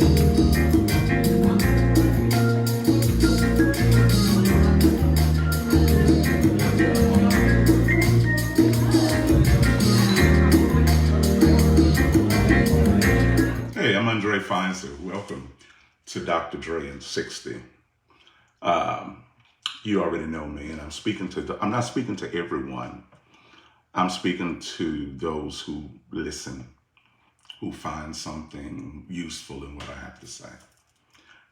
Hey, I'm Undrai Fizer. Welcome to Dr. Dre in 60. Um, you already know me, and I'm not speaking to everyone. I'm speaking to those who listen, who find something useful in what I have to say.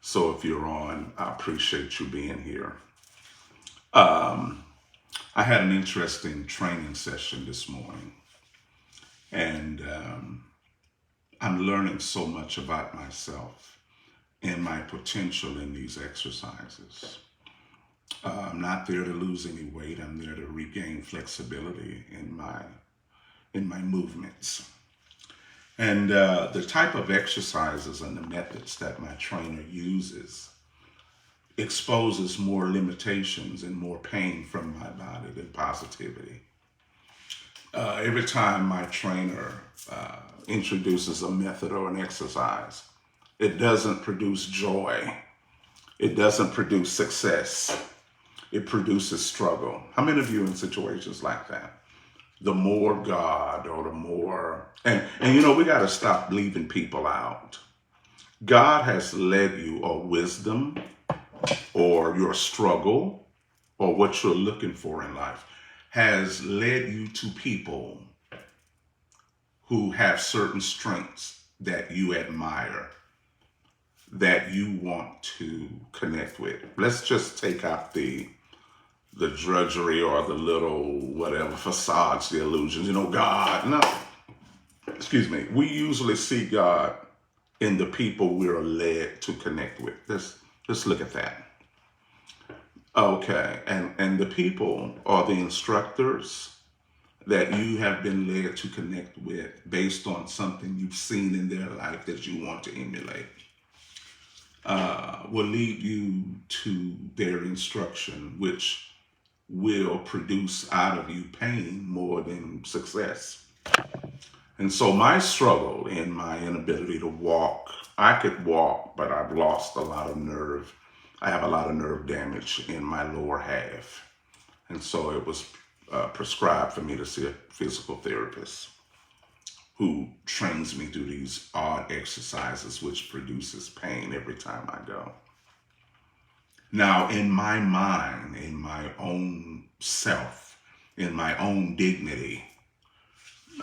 So if you're on, I appreciate you being here. Um, I had an interesting training session this morning, and I'm learning so much about myself and my potential in these exercises. I'm not there to lose any weight. I'm there to regain flexibility in my movements. And the type of exercises and the methods that my trainer uses exposes more limitations and more pain from my body than positivity. Every time my trainer introduces a method or an exercise, it doesn't produce joy. It doesn't produce success. It produces struggle. How many of you in situations like that? The more God or the more, and we got to stop leaving people out. God has led you, or wisdom, or your struggle, or what you're looking for in life, has led you to people who have certain strengths that you admire, that you want to connect with. Let's just take out the drudgery or the little whatever facades, the illusions. God, no. Excuse me. We usually see God in the people we're led to connect with. Let's look at that. Okay, and the people are the instructors that you have been led to connect with based on something you've seen in their life that you want to emulate. Will lead you to their instruction, which will produce out of you pain more than success. And so my struggle in my inability to walk, I could walk, but I've lost a lot of nerve. I have a lot of nerve damage in my lower half. And so it was prescribed for me to see a physical therapist who trains me through these odd exercises, which produces pain every time I go. Now, in my mind, in my own self, in my own dignity,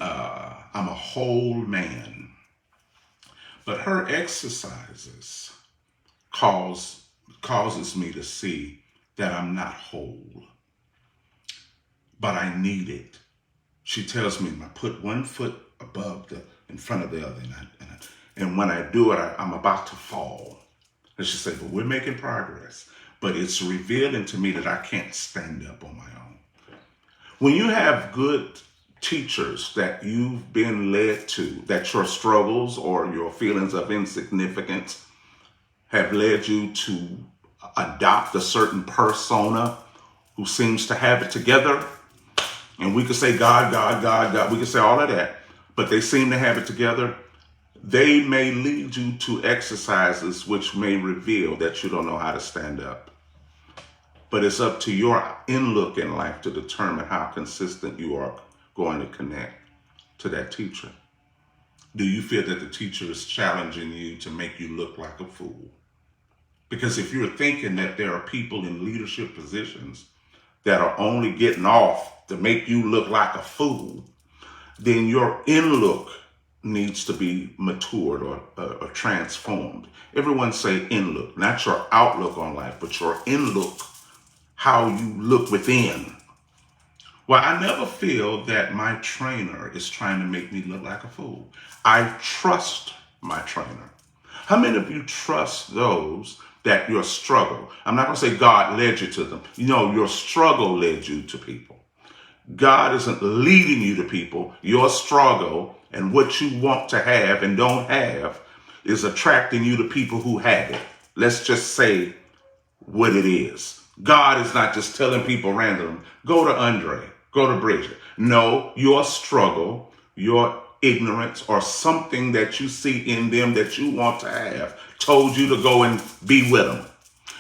I'm a whole man. But her exercises causes me to see that I'm not whole, but I need it. She tells me I put one foot in front of the other, and when I do it, I'm about to fall. And she said, but we're making progress. But it's revealing to me that I can't stand up on my own. When you have good teachers that you've been led to, that your struggles or your feelings of insignificance have led you to adopt a certain persona who seems to have it together, and we could say God, God, God, God, we could say all of that, but they seem to have it together. They may lead you to exercises which may reveal that you don't know how to stand up. But it's up to your in-look in life to determine how consistent you are going to connect to that teacher. Do you feel that the teacher is challenging you to make you look like a fool? Because if you're thinking that there are people in leadership positions that are only getting off to make you look like a fool, then your in-look needs to be matured or transformed. Everyone say in-look, not your outlook on life, but your in-look, how you look within. Well, I never feel that my trainer is trying to make me look like a fool. I trust my trainer. How many of you trust those that your struggle, I'm not going to say God led you to them. Your struggle led you to people. God isn't leading you to people. Your struggle and what you want to have and don't have is attracting you to people who have it. Let's just say what it is. God is not just telling people random, go to Undrai, go to Bridget. No, your struggle, your ignorance or something that you see in them that you want to have told you to go and be with them.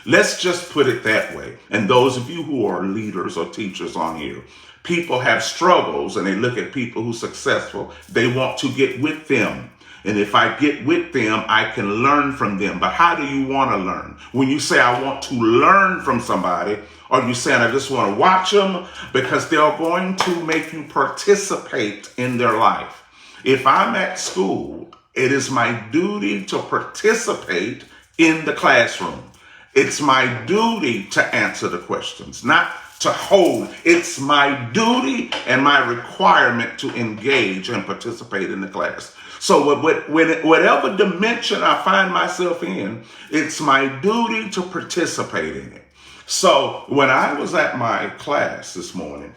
Let's just put it that way. And those of you who are leaders or teachers on here, people have struggles and they look at people who are successful. They want to get with them. And if I get with them, I can learn from them. But how do you want to learn? When you say, I want to learn from somebody, are you saying, I just want to watch them? Because they're going to make you participate in their life. If I'm at school, it is my duty to participate in the classroom. It's my duty to answer the questions, not to hold. It's my duty and my requirement to engage and participate in the class. So whatever dimension I find myself in, it's my duty to participate in it. So when I was at my class this morning,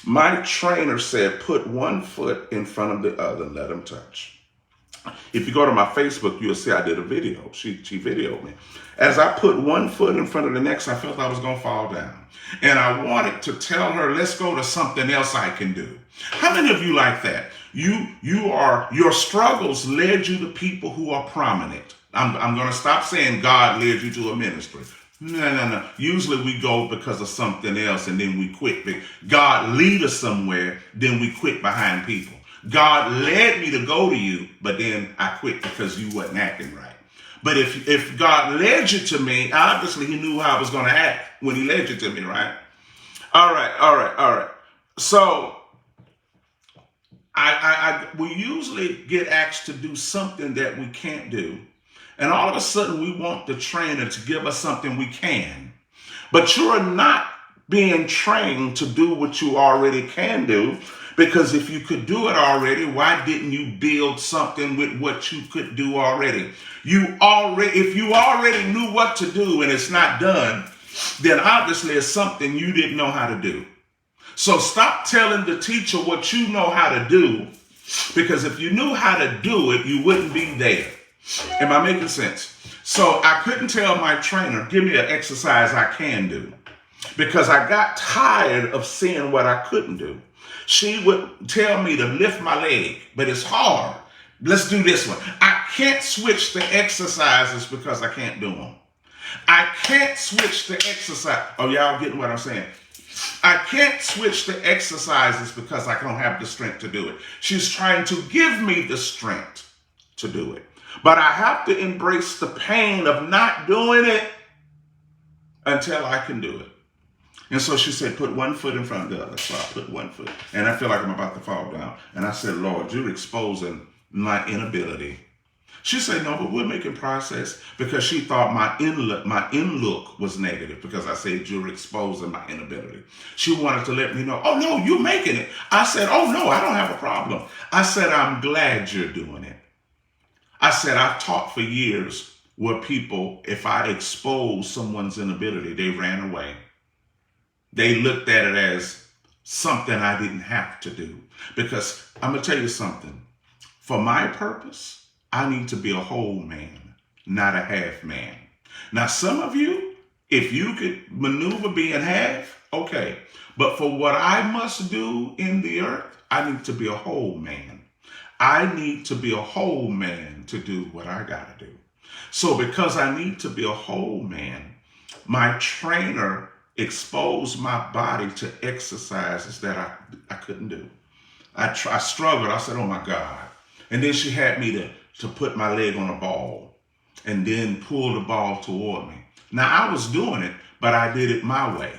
my trainer said, put one foot in front of the other and let them touch. If you go to my Facebook, you'll see I did a video. She videoed me. As I put one foot in front of the next, I felt I was going to fall down. And I wanted to tell her, let's go to something else I can do. How many of you like that? Your struggles led you to people who are prominent. I'm going to stop saying God led you to a ministry. No. Usually we go because of something else and then we quit. God lead us somewhere, then we quit behind people. God led me to go to you, but then I quit because you wasn't acting right. But if God led you to me, obviously he knew how I was going to act when he led you to me, right? All right. So we usually get asked to do something that we can't do. And all of a sudden we want the trainer to give us something we can. But you're not being trained to do what you already can do. Because if you could do it already, why didn't you build something with what you could do already? If you already knew what to do and it's not done, then obviously it's something you didn't know how to do. So stop telling the teacher what you know how to do, because if you knew how to do it, you wouldn't be there. Am I making sense? So I couldn't tell my trainer, give me an exercise I can do, because I got tired of seeing what I couldn't do. She would tell me to lift my leg, but it's hard. Let's do this one. I can't switch the exercises because I can't do them. I can't switch the exercise. Oh, y'all getting what I'm saying? I can't switch the exercises because I don't have the strength to do it. She's trying to give me the strength to do it. But I have to embrace the pain of not doing it until I can do it. And so she said, put one foot in front of the other. So I put one foot. And I feel like I'm about to fall down. And I said, Lord, you're exposing my inability. She said, no, but we're making progress, because she thought my in look was negative because I said you're exposing my inability. She wanted to let me know, oh, no, you're making it. I said, oh, no, I don't have a problem. I said, I'm glad you're doing it. I said, I've taught for years where people, if I expose someone's inability, they ran away. They looked at it as something I didn't have to do. Because I'm going to tell you something. For my purpose, I need to be a whole man, not a half man. Now, some of you, if you could maneuver being half, okay. But for what I must do in the earth, I need to be a whole man. I need to be a whole man to do what I got to do. So because I need to be a whole man, my trainer exposed my body to exercises that I couldn't do. I struggled. I said, oh my God. And then she had me to put my leg on a ball and then pull the ball toward me. Now I was doing it, but I did it my way.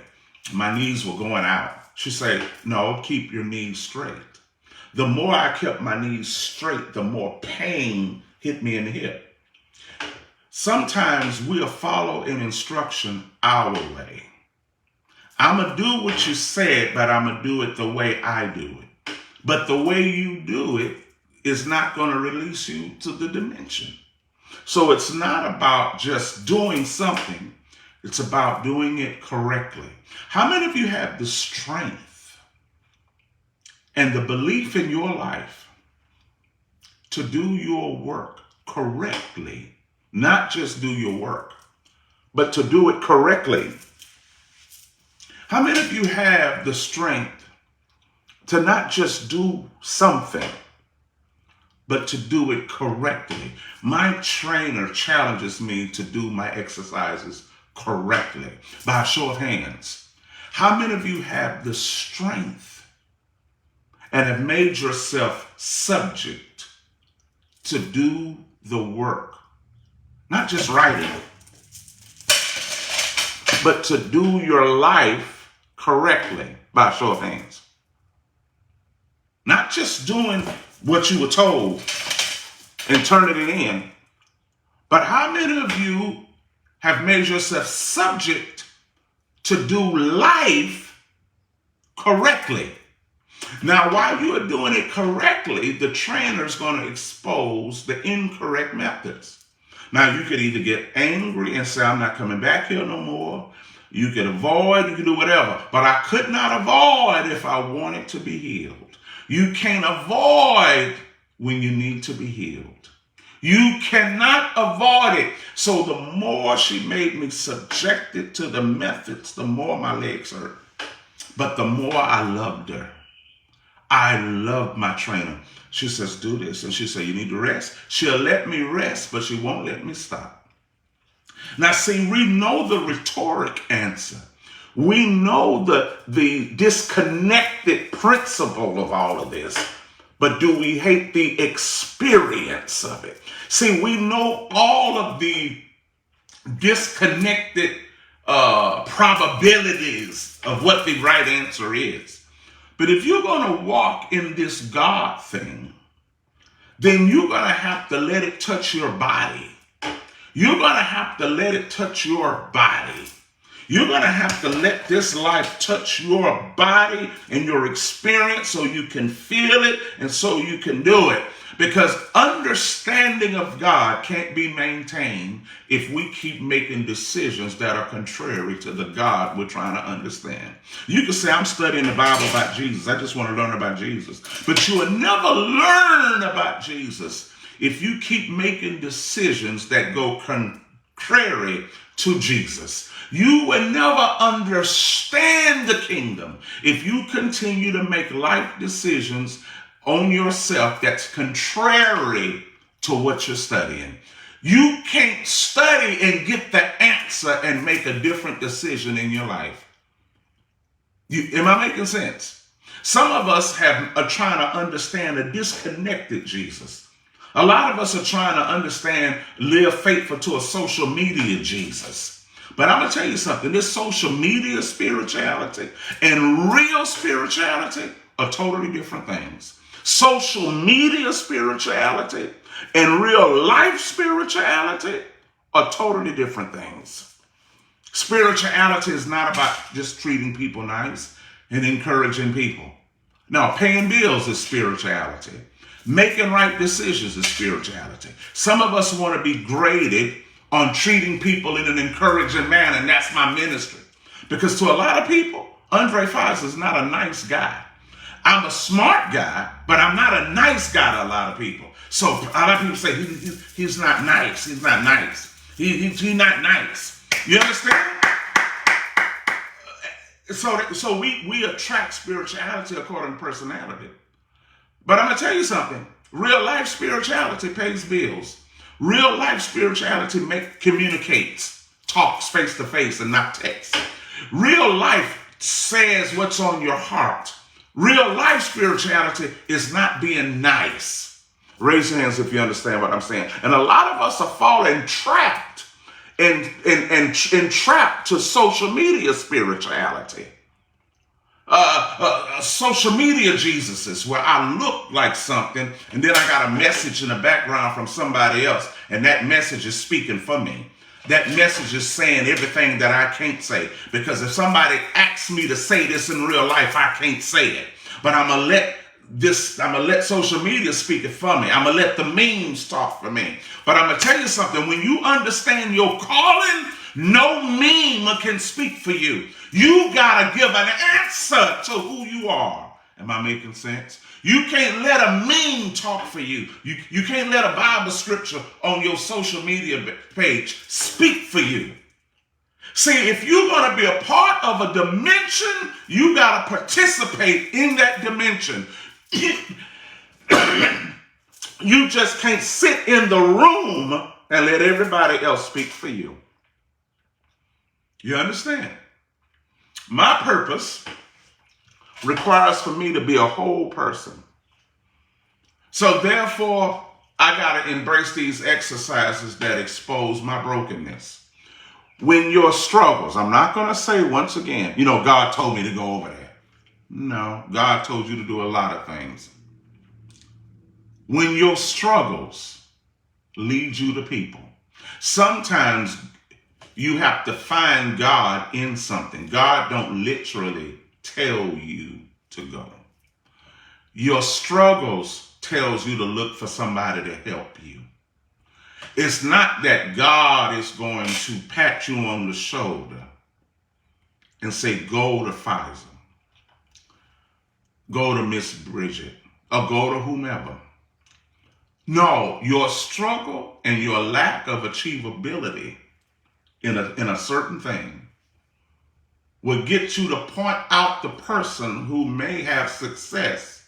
My knees were going out. She said, no, keep your knees straight. The more I kept my knees straight, the more pain hit me in the hip. Sometimes we'll follow an instruction our way. I'm going to do what you said, but I'm going to do it the way I do it. But the way you do it is not going to release you to the dimension. So it's not about just doing something. It's about doing it correctly. How many of you have the strength and the belief in your life to do your work correctly? Not just do your work, but to do it correctly. How many of you have the strength to not just do something, but to do it correctly. My trainer challenges me to do my exercises correctly. By a show of hands, how many of you have the strength and have made yourself subject to do the work? Not just writing, but to do your life correctly. By a show of hands. Not just doing what you were told and turning it in, but how many of you have made yourself subject to do life correctly? Now, while you are doing it correctly, the trainer is going to expose the incorrect methods. Now, you could either get angry and say, I'm not coming back here no more. You could avoid, you could do whatever. But I could not avoid if I wanted to be healed. You can't avoid when you need to be healed. You cannot avoid it. So the more she made me subjected to the methods, the more my legs hurt. But the more I loved her. I loved my trainer. She says, do this. And she said, you need to rest. She'll let me rest, but she won't let me stop. Now, see, we know the rhetoric answer. We know the disconnected principle of all of this. But do we hate the experience of it? See, we know all of the disconnected probabilities of what the right answer is. But if you're going to walk in this God thing, then you're going to have to let it touch your body. You're going to have to let it touch your body. You're going to have to let this life touch your body and your experience so you can feel it and so you can do it. Because understanding of God can't be maintained if we keep making decisions that are contrary to the God we're trying to understand. You can say, I'm studying the Bible about Jesus. I just want to learn about Jesus. But you will never learn about Jesus if you keep making decisions that go contrary to Jesus. You will never understand the kingdom if you continue to make life decisions on yourself that's contrary to what you're studying. You can't study and get the answer and make a different decision in your life. Am I making sense? Some of us are trying to understand a disconnected Jesus. A lot of us are trying to understand, live faithful to a social media Jesus. But I'm going to tell you something. This social media spirituality and real spirituality are totally different things. Social media spirituality and real life spirituality are totally different things. Spirituality is not about just treating people nice and encouraging people. No, paying bills is spirituality. Making right decisions is spirituality. Some of us want to be graded on treating people in an encouraging manner, and that's my ministry. Because to a lot of people, Undrai Fizer is not a nice guy. I'm a smart guy, but I'm not a nice guy to a lot of people. So a lot of people say he's not nice. He's not nice. He's not nice. You understand? So we attract spirituality according to personality. But I'm going to tell you something. Real life spirituality pays bills. Real life spirituality communicates, talks face to face and not text. Real life says what's on your heart. Real life spirituality is not being nice. Raise your hands if you understand what I'm saying. And a lot of us are falling trapped and entrapped to social media spirituality. Social media Jesuses, where I look like something and then I got a message in the background from somebody else, and that message is speaking for me. That message is saying everything that I can't say. Because if somebody asks me to say this in real life, I can't say it. But I'm going to let social media speak it for me. I'm going to let the memes talk for me. But I'm going to tell you something. When you understand your calling, no meme can speak for you. You got to give an answer to who you are. Am I making sense? You can't let a meme talk for you. You can't let a Bible scripture on your social media page speak for you. See, if you're going to be a part of a dimension, you got to participate in that dimension. You just can't sit in the room and let everybody else speak for you. You understand? My purpose requires for me to be a whole person. So therefore, I got to embrace these exercises that expose my brokenness. When your struggles, I'm not going to say once again, God told me to go over there. No, God told you to do a lot of things. When your struggles lead you to people, sometimes you have to find God in something. God don't literally tell you to go. Your struggles tells you to look for somebody to help you. It's not that God is going to pat you on the shoulder and say, go to Fizer, go to Miss Bridget, or go to whomever. No, your struggle and your lack of achievability in a certain thing will get you to point out the person who may have success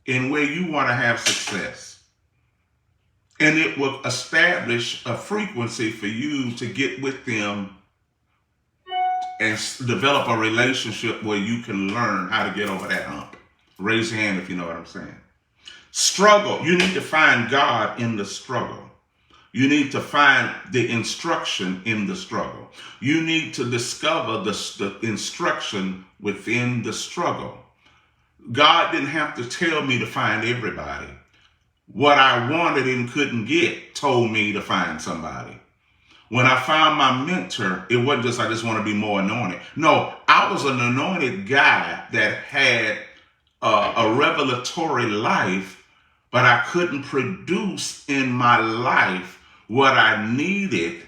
in where you want to have success. And it will establish a frequency for you to get with them and develop a relationship where you can learn how to get over that hump. Raise your hand if you know what I'm saying. Struggle. You need to find God in the struggle. You need to find the instruction in the struggle. You need to discover the instruction within the struggle. God didn't have to tell me to find everybody. What I wanted and couldn't get told me to find somebody. When I found my mentor, it wasn't just I just want to be more anointed. No, I was an anointed guy that had a revelatory life, but I couldn't produce in my life what I needed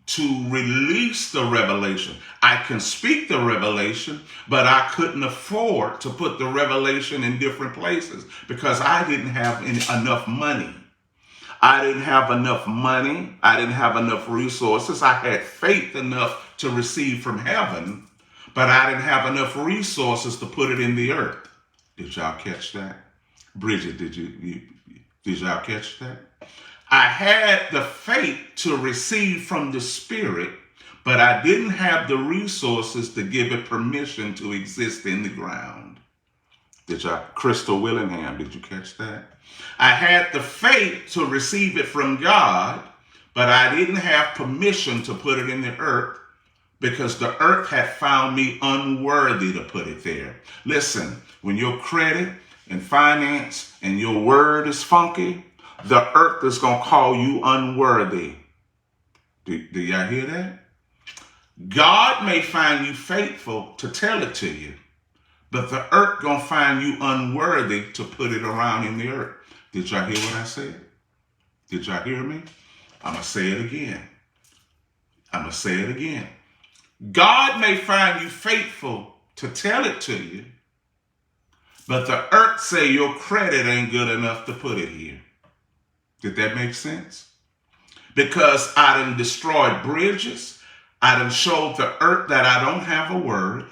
to release the revelation. I can speak the revelation, but I couldn't afford to put the revelation in different places because I didn't have enough money. I didn't have enough money. I didn't have enough resources. I had faith enough to receive from heaven, but I didn't have enough resources to put it in the earth. Did y'all catch that? Bridget, did y'all catch that? I had the faith to receive from the Spirit, but I didn't have the resources to give it permission to exist in the ground. Did y'all? Crystal Willingham, did you catch that? I had the faith to receive it from God, but I didn't have permission to put it in the earth because the earth had found me unworthy to put it there. Listen, when your credit and finance and your word is funky, the earth is going to call you unworthy. Do y'all hear that? God may find you faithful to tell it to you, but the earth going to find you unworthy to put it around in the earth. Did y'all hear what I said? Did y'all hear me? I'm going to say it again. God may find you faithful to tell it to you, but the earth say your credit ain't good enough to put it here. Did that make sense? Because I done destroyed bridges. I done showed the earth that I don't have a word.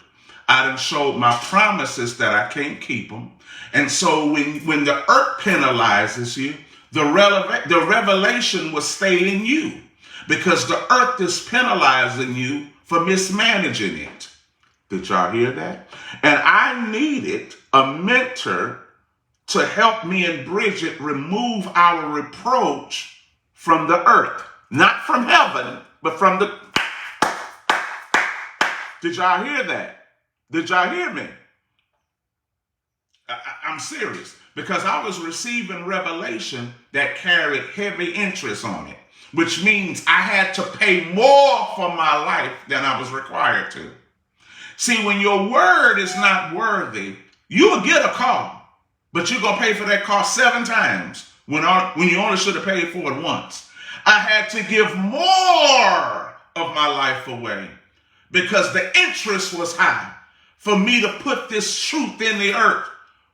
I done showed my promises that I can't keep them. And so when the earth penalizes you, the revelation will stay in you because the earth is penalizing you for mismanaging it. Did y'all hear that? And I needed a mentor to help me and Bridget remove our reproach from the earth. Not from heaven, but from the... Did y'all hear that? Did y'all hear me? I'm serious. Because I was receiving revelation that carried heavy interest on it, which means I had to pay more for my life than I was required to. See, when your word is not worthy, you'll get a car. But you're going to pay for that car 7 times when you only should have paid for it once. I had to give more of my life away because the interest was high for me to put this truth in the earth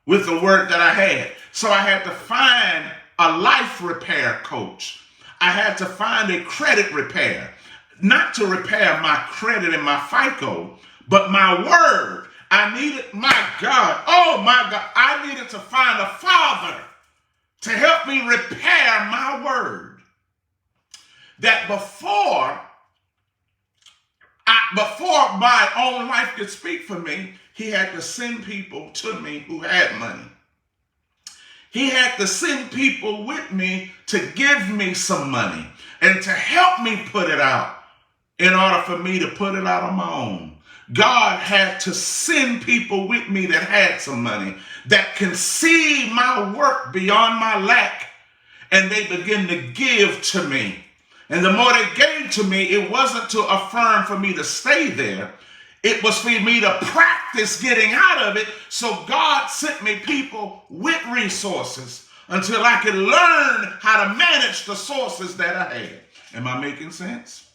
with the word that I had. So I had to find a life repair coach. I had to find a credit repair, not to repair my credit and my FICO, but my word. I needed, my God, oh my God, I needed to find a father to help me repair my word. That before my own life could speak for me, he had to send people to me who had money. He had to send people with me to give me some money and to help me put it out in order for me to put it out on my own. God had to send people with me that had some money, that can see my work beyond my lack, and they begin to give to me. And the more they gave to me, it wasn't to affirm for me to stay there. It was for me to practice getting out of it. So God sent me people with resources until I could learn how to manage the sources that I had. Am I making sense?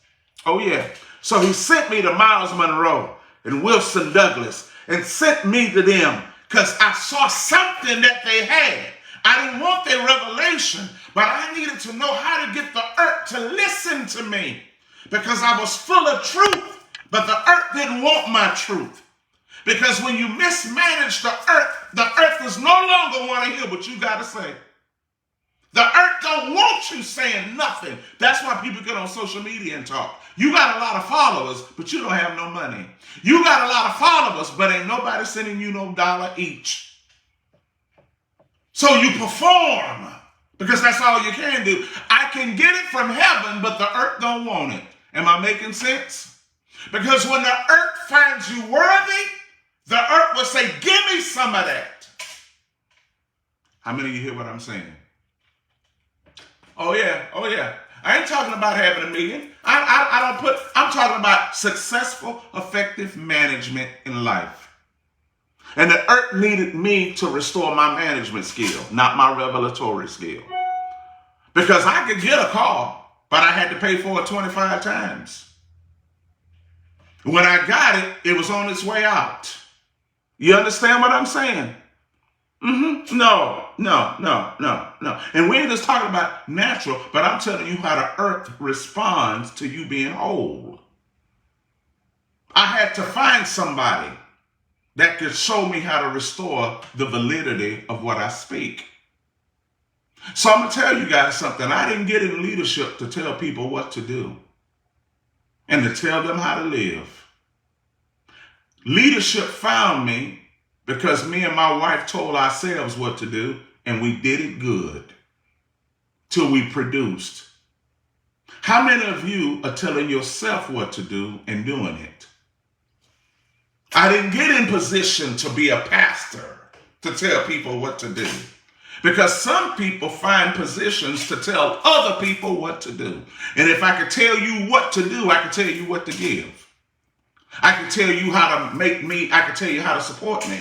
Oh, yeah. So he sent me to Miles Monroe and Wilson Douglas and sent me to them because I saw something that they had. I didn't want their revelation, but I needed to know how to get the earth to listen to me because I was full of truth, but the earth didn't want my truth. Because when you mismanage the earth is no longer want to hear what you got to say. The earth don't want you saying nothing. That's why people get on social media and talk. You got a lot of followers, but you don't have no money. You got a lot of followers, but ain't nobody sending you no dollar each. So you perform because that's all you can do. I can get it from heaven, but the earth don't want it. Am I making sense? Because when the earth finds you worthy, the earth will say, give me some of that. How many of you hear what I'm saying? Oh yeah. I ain't talking about having $1 million. I'm talking about successful, effective management in life. And the earth needed me to restore my management skill, not my revelatory skill. Because I could get a car, but I had to pay for it 25 times. When I got it, it was on its way out. You understand what I'm saying? No. And we ain't just talking about natural, but I'm telling you how the earth responds to you being whole. I had to find somebody that could show me how to restore the validity of what I speak. So I'm going to tell you guys something. I didn't get in leadership to tell people what to do and to tell them how to live. Leadership found me because me and my wife told ourselves what to do, and we did it good till we produced. How many of you are telling yourself what to do and doing it? I didn't get in position to be a pastor to tell people what to do, because some people find positions to tell other people what to do. And if I could tell you what to do, I could tell you what to give. I could tell you how to make me, I could tell you how to support me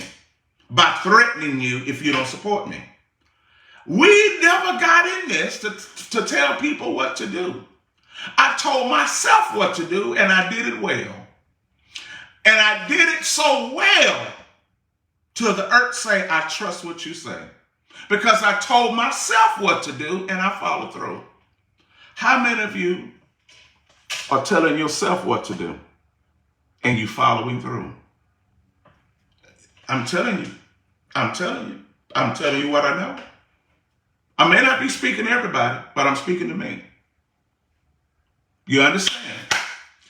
by threatening you if you don't support me. We never got in this to tell people what to do. I told myself what to do, and I did it well. And I did it so well till the earth say, I trust what you say. Because I told myself what to do and I followed through. How many of you are telling yourself what to do and you following through? I'm telling you what I know. I may not be speaking to everybody, but I'm speaking to me. You understand?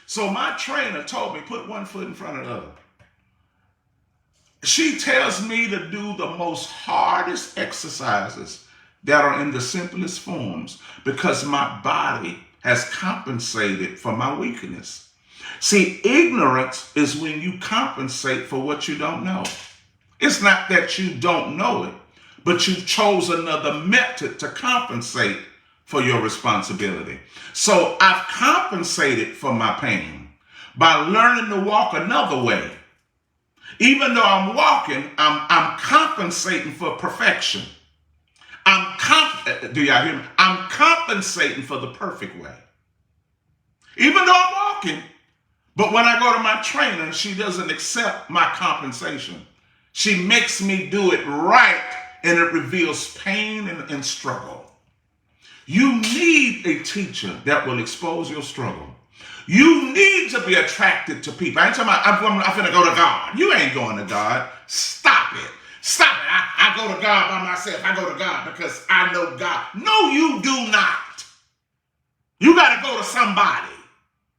So my trainer told me, put one foot in front of the other. She tells me to do the most hardest exercises that are in the simplest forms because my body has compensated for my weakness. See, ignorance is when you compensate for what you don't know. It's not that you don't know it, but you've chosen another method to compensate for your responsibility. So I've compensated for my pain by learning to walk another way. Even though I'm walking, I'm compensating for perfection. Do y'all hear me? I'm compensating for the perfect way. Even though I'm walking, but when I go to my trainer, she doesn't accept my compensation. She makes me do it right, and it reveals pain and struggle. You need a teacher that will expose your struggle. You need to be attracted to people. I ain't talking about, I'm finna go to God. You ain't going to God. Stop it. Stop it. I go to God by myself. I go to God because I know God. No, you do not. You got to go to somebody.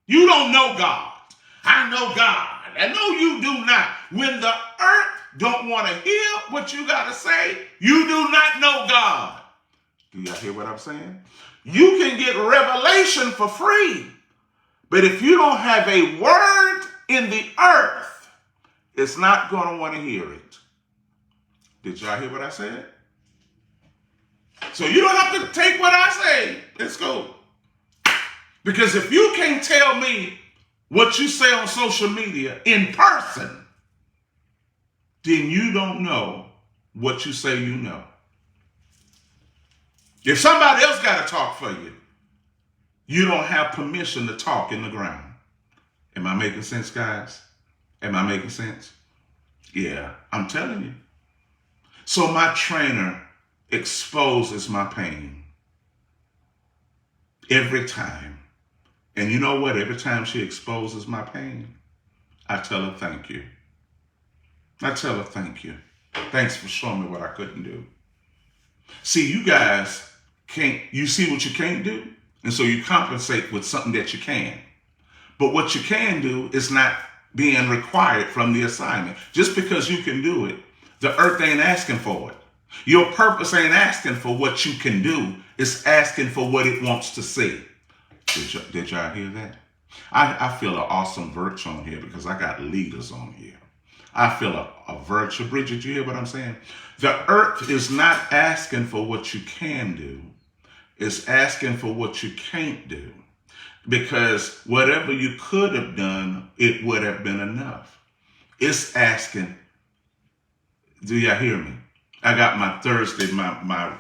You don't know God. I know God. And no, you do not. When the earth don't want to hear what you got to say, you do not know God. Do y'all hear what I'm saying? You can get revelation for free. But if you don't have a word in the earth, it's not going to want to hear it. Did y'all hear what I said? So you don't have to take what I say. Let's go. Because if you can't tell me what you say on social media in person, then you don't know what you say you know. If somebody else got to talk for you, you don't have permission to talk in the ground. Am I making sense, guys? Am I making sense? Yeah, I'm telling you. So my trainer exposes my pain every time. And you know what? Every time she exposes my pain, I tell her thank you. I tell her thank you. Thanks for showing me what I couldn't do. See, you guys you see what you can't do? And so you compensate with something that you can. But what you can do is not being required from the assignment. Just because you can do it, the earth ain't asking for it. Your purpose ain't asking for what you can do. It's asking for what it wants to see. Did y'all hear that? I feel an awesome virtue on here because I got leaders on here. I feel a virtue. Bridget, you hear what I'm saying? The earth is not asking for what you can do. It's asking for what you can't do. Because whatever you could have done, it would have been enough. It's asking, do y'all hear me? I got my Thursday, my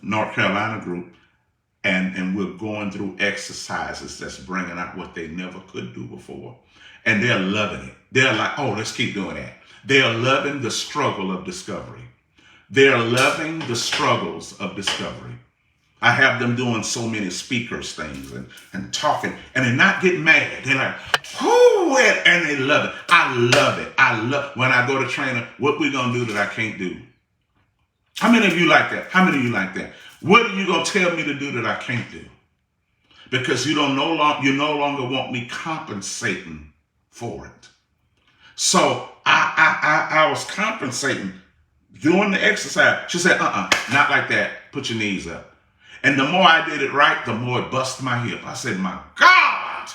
North Carolina group, and we're going through exercises that's bringing out what they never could do before. And they're loving it. They're like, oh, let's keep doing that. They're loving the struggle of discovery. They're loving the struggles of discovery. I have them doing so many speakers things and talking, and they're not getting mad. They're like, whoo, and they love it. I love it. I love when I go to trainer, what we gonna do that I can't do? How many of you like that? How many of you like that? What are you gonna tell me to do that I can't do? Because you no longer want me compensating for it. So I was compensating, doing the exercise. She said, not like that. Put your knees up. And the more I did it right, the more it bust my hip. I said, my God,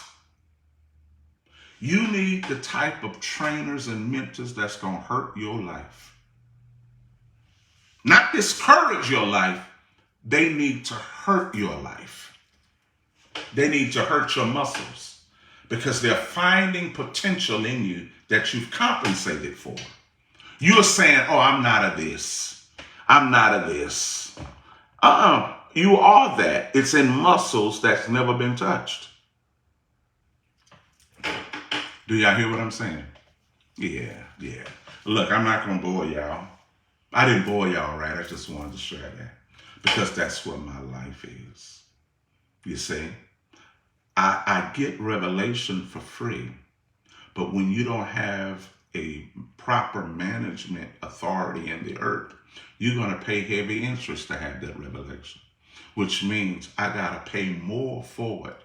you need the type of trainers and mentors that's going to hurt your life. Not discourage your life. They need to hurt your life. They need to hurt your muscles because they're finding potential in you that you've compensated for. You're saying, oh, I'm not a this. I'm not a this. You are that. It's in muscles that's never been touched. Do y'all hear what I'm saying? Yeah. Look, I'm not going to bore y'all. I didn't bore y'all, right? I just wanted to share that because that's what my life is. You see, I get revelation for free, but when you don't have a proper management authority in the earth, you're going to pay heavy interest to have that revelation. Which means I got to pay more for it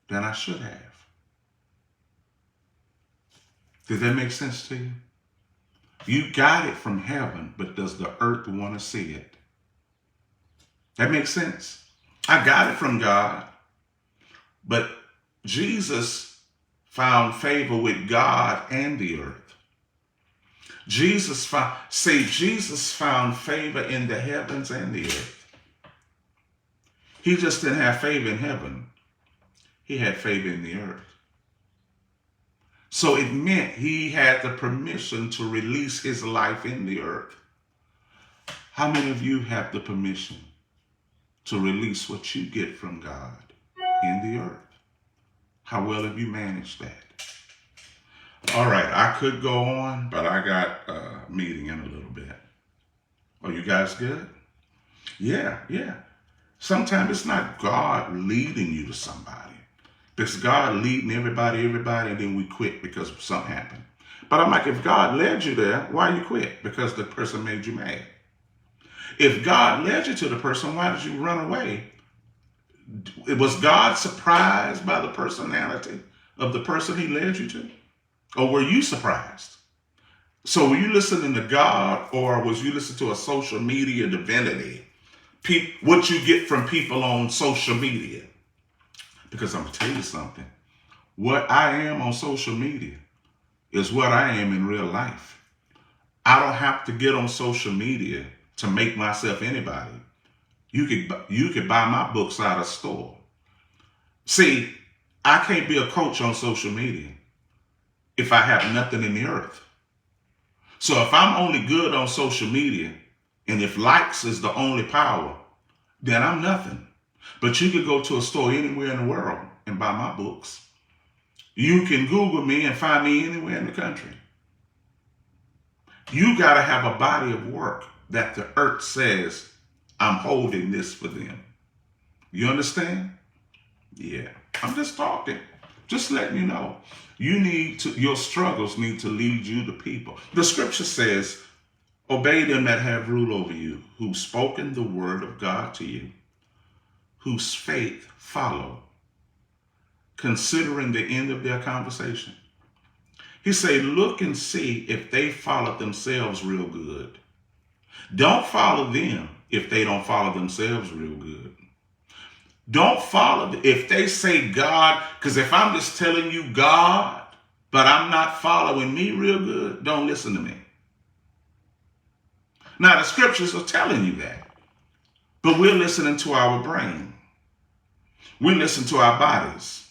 than I should have. Did that make sense to you? You got it from heaven, but does the earth want to see it? That makes sense. I got it from God, but Jesus found favor with God and the earth. Jesus found favor in the heavens and the earth. He just didn't have favor in heaven. He had favor in the earth. So it meant he had the permission to release his life in the earth. How many of you have the permission to release what you get from God in the earth? How well have you managed that? All right, I could go on, but I got a meeting in a little bit. Are you guys good? Yeah. Sometimes it's not God leading you to somebody. It's God leading everybody, and then we quit because something happened. But I'm like, if God led you there, why you quit? Because the person made you mad. If God led you to the person, why did you run away? Was God surprised by the personality of the person he led you to? Or were you surprised? So were you listening to God, or was you listening to a social media divinity? What you get from people on social media? Because I'm going to tell you something. What I am on social media is what I am in real life. I don't have to get on social media to make myself anybody. You could buy my books out of store. See, I can't be a coach on social media if I have nothing in the earth. So if I'm only good on social media, and if likes is the only power, then I'm nothing. But you could go to a store anywhere in the world and buy my books. You can Google me and find me anywhere in the country. You got to have a body of work that the earth says, I'm holding this for them. You understand? Yeah, I'm just talking. Just letting you know. Your struggles need to lead you to people. The scripture says, obey them that have rule over you, who've spoken the word of God to you, whose faith follow, considering the end of their conversation. He said, look and see if they follow themselves real good. Don't follow them if they don't follow themselves real good. Don't follow if they say God, because if I'm just telling you God, but I'm not following me real good, don't listen to me. Now, the scriptures are telling you that, but we're listening to our brain. We listen to our bodies.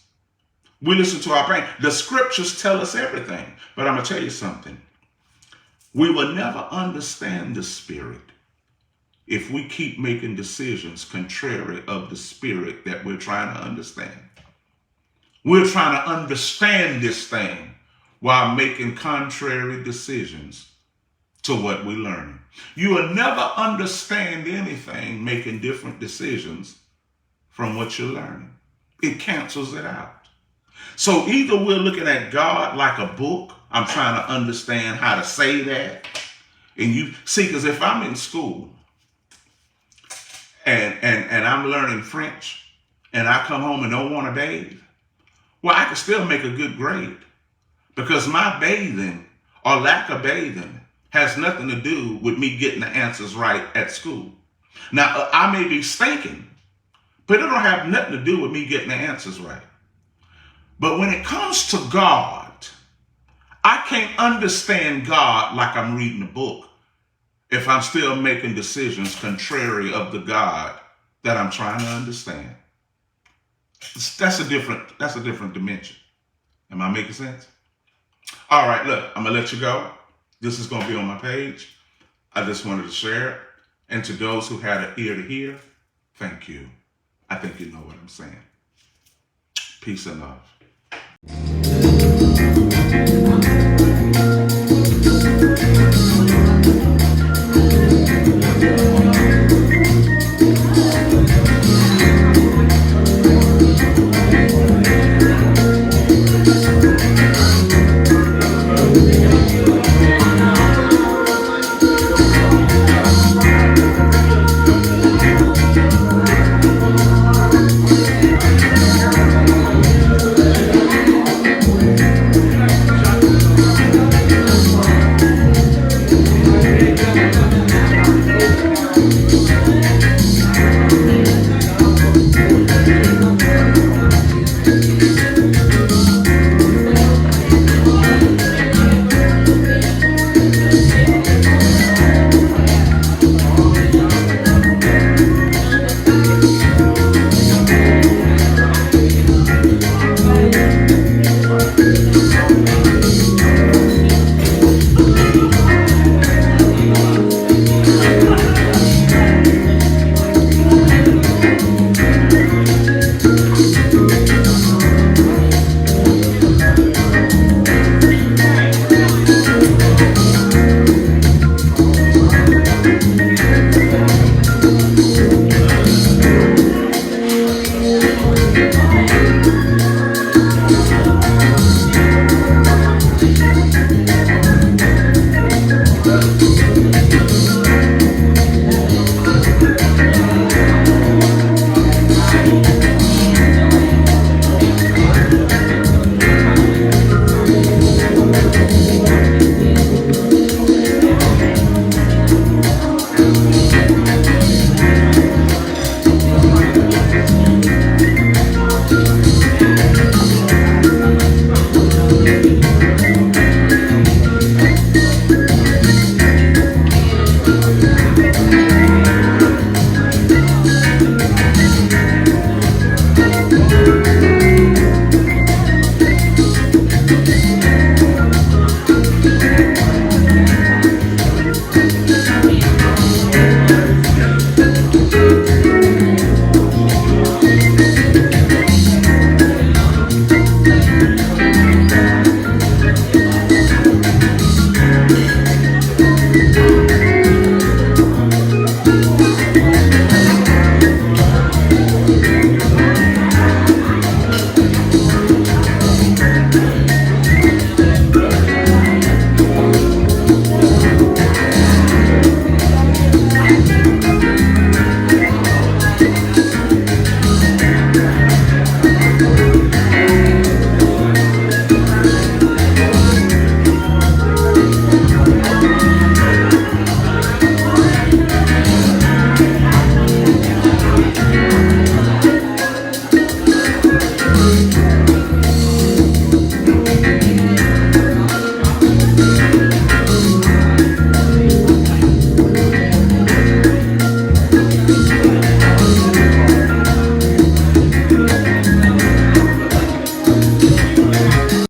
We listen to our brain. The scriptures tell us everything, but I'm going to tell you something. We will never understand the spirit if we keep making decisions contrary of the spirit that we're trying to understand. We're trying to understand this thing while making contrary decisions to what we're learning. You will never understand anything making different decisions from what you're learning. It cancels it out. So either we're looking at God like a book. I'm trying to understand how to say that. And you see, because if I'm in school and I'm learning French and I come home and don't want to bathe, well, I can still make a good grade because my bathing or lack of bathing has nothing to do with me getting the answers right at school. Now, I may be stinking, but it don't have nothing to do with me getting the answers right. But when it comes to God, I can't understand God like I'm reading a book if I'm still making decisions contrary of the God that I'm trying to understand. That's a different dimension. Am I making sense? All right, look, I'm going to let you go. This is going to be on my page. I just wanted to share it. And to those who had an ear to hear, thank you. I think you know what I'm saying. Peace and love.